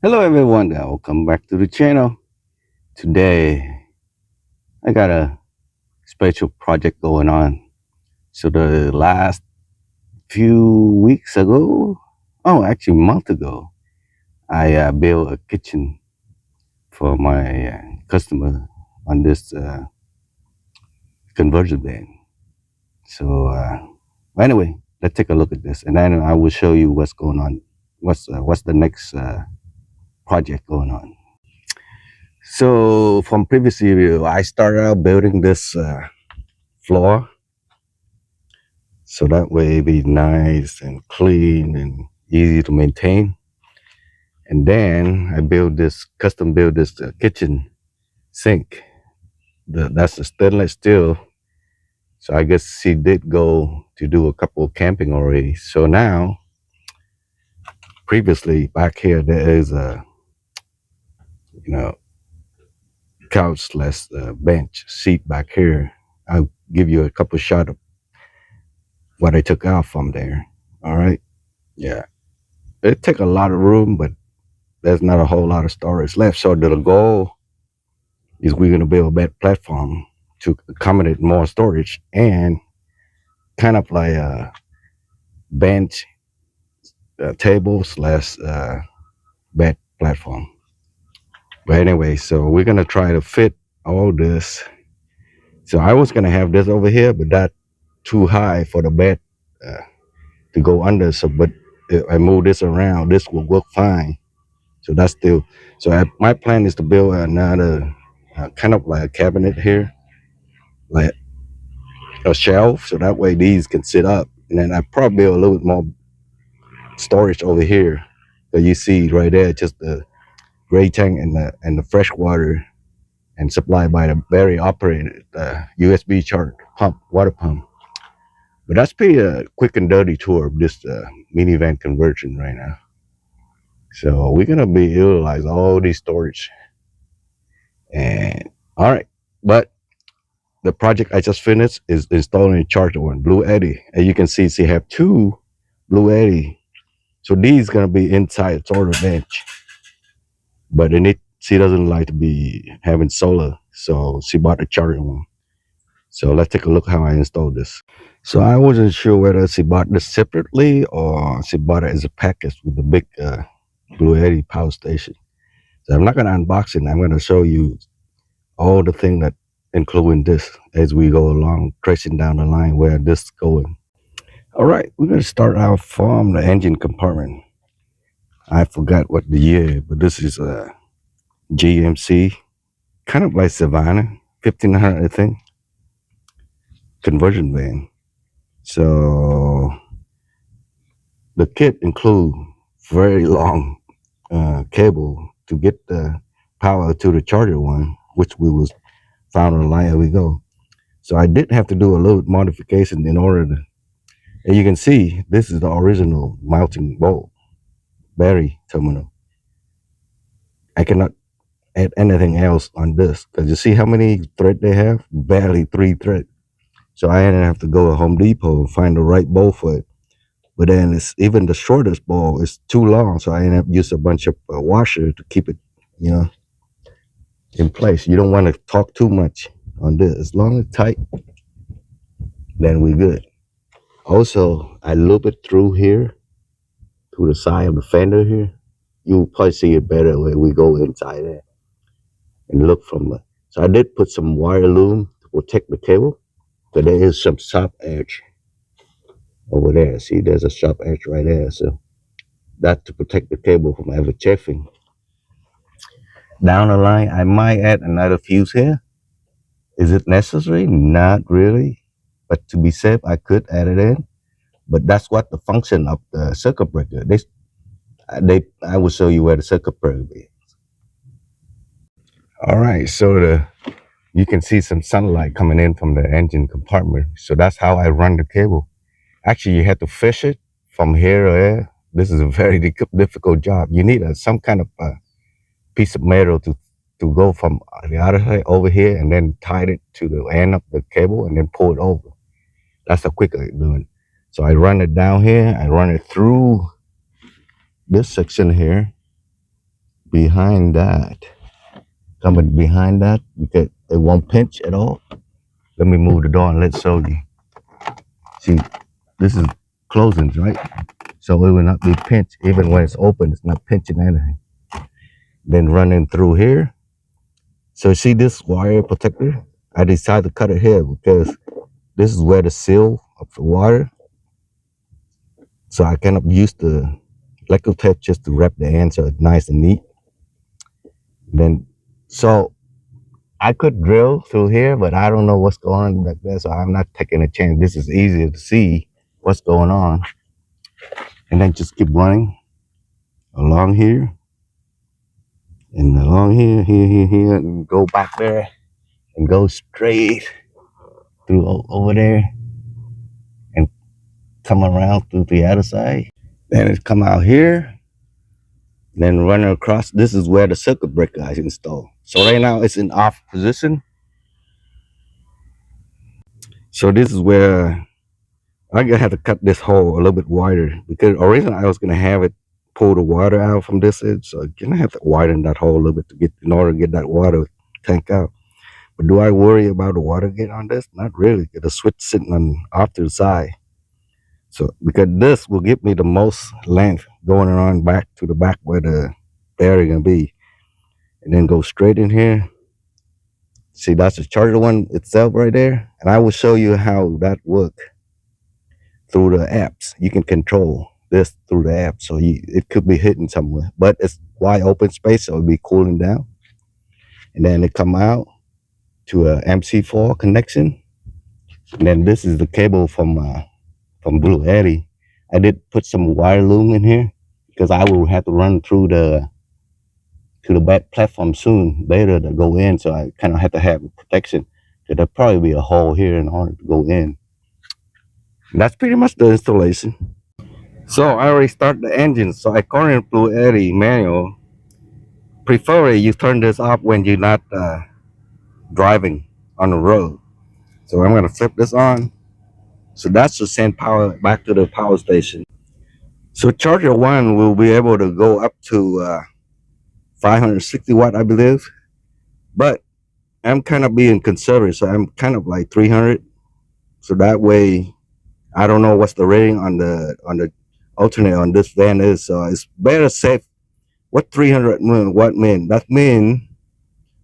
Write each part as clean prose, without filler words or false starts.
Hello everyone, welcome back to the channel. Today I got a special project going on. So the last few weeks ago, oh actually a month ago, I built a kitchen for my customer on this conversion van. So anyway, let's take a look at this and then I will show you what's going on. What's the next project going on. So from previous video, I started out building this floor, so that way it'd be nice and clean and easy to maintain. And then I custom build this kitchen sink. That's a stainless steel. So I guess she did go to do a couple of camping already. So now, previously back here, there is a couch slash bench seat back here. I'll give you a couple shot of what I took out from there. All right. Yeah. It take a lot of room, but there's not a whole lot of storage left. So the goal is we're going to build a bed platform to accommodate more storage and kind of like a bench, table slash bed platform. But anyway, so we're going to try to fit all this. So I was going to have this over here, but that's too high for the bed to go under. So, but if I move this around, this will work fine. So that's still, so my plan is to build another kind of like a cabinet here, like a shelf, so that way these can sit up. And then I probably build a little bit more storage over here. So you see right there, just the gray tank and the fresh water, and supplied by the battery operated USB charged water pump. But that's pretty a quick and dirty tour of this minivan conversion right now. So we're gonna be utilize all these storage. And all right, but the project I just finished is installing a charger on Bluetti, and you can see she have two Bluetti. So these gonna be inside sort of bench, but she doesn't like to be having solar, so she bought a charger one. So let's take a look how I installed this. So I wasn't sure whether she bought this separately or she bought it as a package with the big Bluetti power station. So I'm not gonna unbox it. I'm gonna show you all the things that including this as we go along, tracing down the line where this is going. All right, we're going to start out from the engine compartment. I forgot what the year, but this is a GMC, kind of like Savannah, 1500, I think, conversion van. So the kit includes very long cable to get the power to the charger one, which we was found online. Here we go. So I did have to do a little modification in order to, and you can see this is the original mounting bolt battery terminal. I cannot add anything else on this because you see how many thread they have? Barely 3 thread. So I ended have to go to Home Depot and find the right bolt for it. But then it's even the shortest bolt is too long, so I ended up use a bunch of washer to keep it, in place. You don't want to talk too much on this. As long as it's tight, then we're good. Also, I loop it through here, to the side of the fender here. You'll probably see it better when we go inside there and look from the. So I did put some wire loom to protect the cable, but there is some sharp edge over there. See, there's a sharp edge right there. So that's to protect the cable from ever chafing. Down the line, I might add another fuse here. Is it necessary? Not really. But to be safe, I could add it in. But that's what the function of the circuit breaker. I will show you where the circuit breaker is. All right, so you can see some sunlight coming in from the engine compartment. So that's how I run the cable. Actually, you have to fish it from here to there. This is a very difficult job. You need some kind of piece of metal to go from the other side over here and then tie it to the end of the cable and then pull it over. That's how quick I do it. So I run it down here. I run it through this section here. behind that, coming behind that, because it won't pinch at all. Let me move the door and let's show you. See, this is closing, right? So it will not be pinched. Even when it's open, it's not pinching anything. Then running through here. So see this wire protector? I decided to cut it here because this is where the seal of the water. So I cannot use the electrical tape just to wrap the end so it's nice and neat. Then, so I could drill through here, but I don't know what's going on back there, so I'm not taking a chance. This is easier to see what's going on. And then just keep running along here. And along here, here, and go back there. And go straight through over there. And come around through the other side. Then it come out here. Then run across. This is where the circuit breaker is installed. So right now it's in off position. So this is where I'm gonna have to cut this hole a little bit wider, because originally I was gonna have it pull the water out from this edge. So I'm gonna have to widen that hole a little bit to get, in order to get that water tank out. But do I worry about the water getting on this? Not really. Get a switch sitting on off to the side. So because this will give me the most length going around back to the back where the battery gonna be. And then go straight in here. See, that's the charger one itself right there. And I will show you how that works through the apps. You can control this through the app. So it could be hidden somewhere, but it's wide open space, so it'll be cooling down. And then it come out to a MC4 connection. And then this is the cable from Bluetti. I did put some wire loom in here because I will have to run through to the back platform soon later to go in, so I kind of have to have protection. So there'll probably be a hole here in order to go in. And that's pretty much the installation. So I already started the engine, so I currently Bluetti manual. Preferably you turn this off when you're not driving on the road. So I'm gonna flip this on. So that's to send power back to the power station. So charger one will be able to go up to 560 watt, I believe. But I'm kind of being conservative, so I'm kind of like 300. So that way, I don't know what's the rating on the alternate on this van is. So it's better safe. What 300 watt mean? That means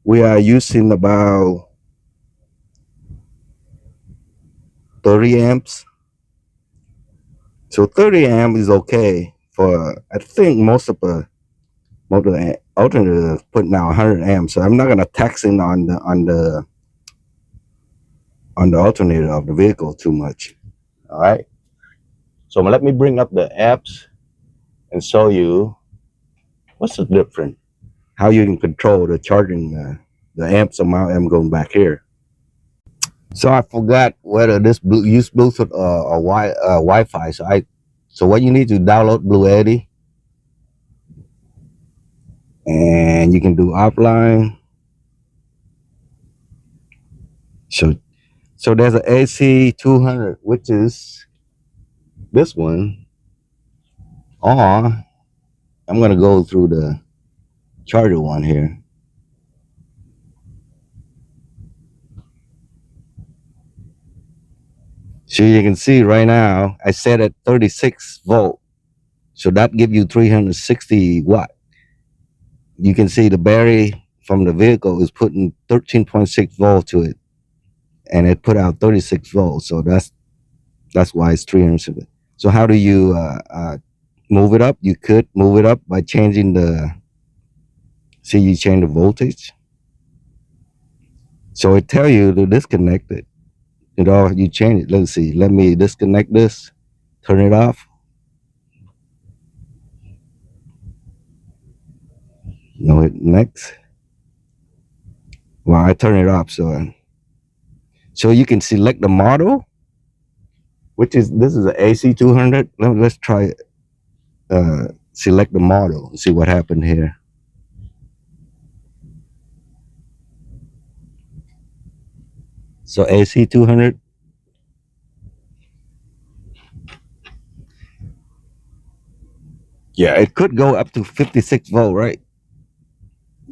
we are using about 30 amps. So 30 amp is okay for, I think most of the alternative putting out 100 amps. So I'm not gonna tax in on the alternator of the vehicle too much. All right. So let me bring up the apps and show you what's the difference, how you can control the charging, the amps amount. I'm going back here. So I forgot whether this use Bluetooth or Wi-Fi. So what you need to download Bluetti, and you can do offline. So there's an AC 200, which is this one. Or I'm gonna go through the charger one here. So you can see right now I set at 36 volt. So that gives you 360 watt. You can see the battery from the vehicle is putting 13.6 volt to it, and it put out 36 volts. So that's why it's 360. So how do you move it up? You could move it up by changing you change the voltage. So it tell you to disconnect it. You change it. Let's see. Let me disconnect this. Turn it off. No, hit next. Well, I turn it off. So you can select the model, which is, this is an AC 200. Let's try select the model and see what happened here. So AC 200. Yeah, it could go up to 56 volt, right?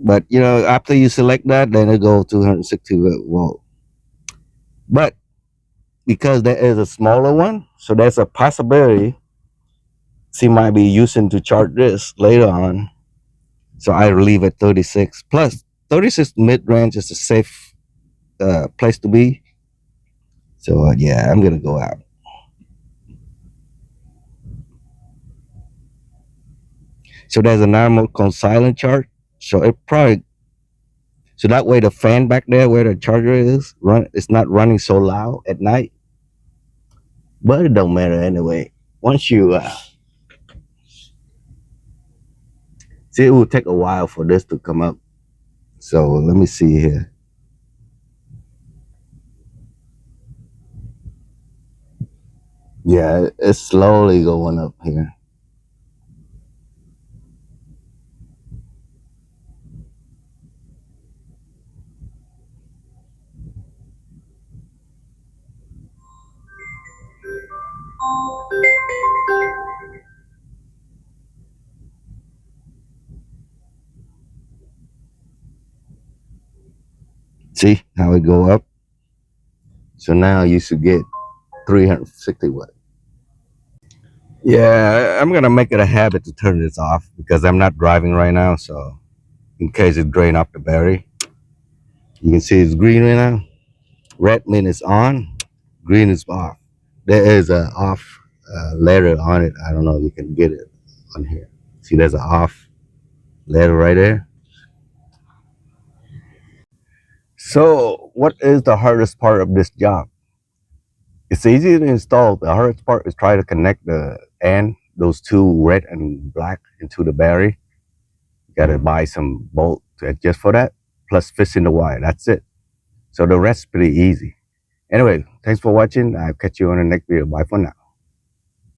But you know, after you select that, then it go 260 volt. But because there is a smaller one, so there's a possibility she might be using to charge this later on. So I leave at 36. Plus, 36 mid range is a safe place to be. So yeah, I'm gonna go out. So there's a normal silent charge. So it probably, so that way the fan back there where the charger is it's not running so loud at night. But it don't matter anyway. Once you see, it will take a while for this to come up. So let me see here. Yeah, it's slowly going up here. See how it go up? So now you should get 360 watt. Yeah, I'm gonna make it a habit to turn this off because I'm not driving right now. So in case it drain off the battery, you can see it's green right now. Red means it's on, green is off. There is a off letter on it. I don't know if you can get it on here. See, there's an off letter right there. So what is the hardest part of this job? It's easy to install. The hardest part is try to connect those two red and black into the battery. You gotta buy some bolt to adjust for that, plus fixing the wire. That's it. So the rest is pretty easy. Anyway, thanks for watching. I'll catch you on the next video. Bye for now.